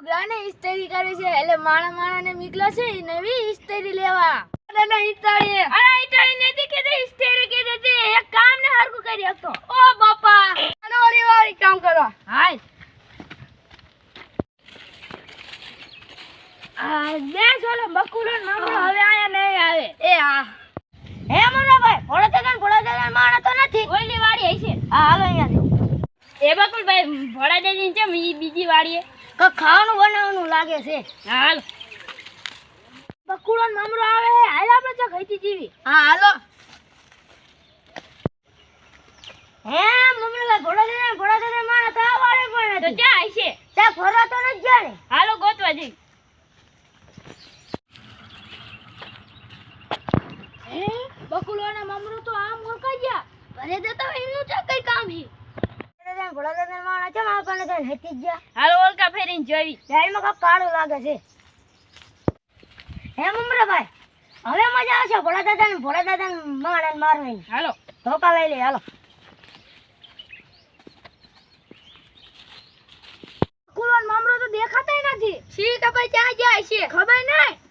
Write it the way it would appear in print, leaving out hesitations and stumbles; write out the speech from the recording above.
ગાને ઇસ્ત્રી કરે છે એટલે માણા ને મીકલા છે નવી ઇસ્ત્રી લેવા દાદા ઇસ્ત્રી અરે ઇસ્ત્રી નથી કે દે ઇસ્ત્રી કે દે એક કામ ને હરકુ કરી આપતો ઓ બાપા આનો ઓરી કામ કરો હાય આ દે સોલો બકુલો નામનો હવે આયા નહીં આવે એ હા હે મનોભાઈ ભોળા માણા તો નથી ઓલી વાડી હશે હા હાલો અહીંયા એ બકુલભાઈ ભોળા દાદાની છે ઈ બીજી વાડીએ ક ખાવાનું બનાવવાનું લાગે છે હાલ બકુલો નામરો આવે હાલ આપણે તો ખાઈતી જીવી હા હાલો હે મમરાભાઈ ભોળા દાદા માણા તો આ વાડે પણ તો ક્યાં હશે ત્યાં ફરવા તો નથી જાણે હાલો ગોતવા જઈ બકુલોના મમરો તો આમ ઓળખાઈ ગયા ભરે દેતા એમનું ચા કઈ કામ હી ભોળા દાદા માણા છે માં કને તો હેતી ગયા હાલો ઓળકા ફેરીને જોઈ ડાયમાં કા કાળો લાગે છે હે મમરાભાઈ હવે મજા આવશે ભોળા દાદા માણાને મારવાની હાલો ધોકા લઈ લે હાલો બકુલોનો મમરો તો દેખાતાય નથી સી કે ભાઈ ક્યાં ગયા છે ખબર નહીં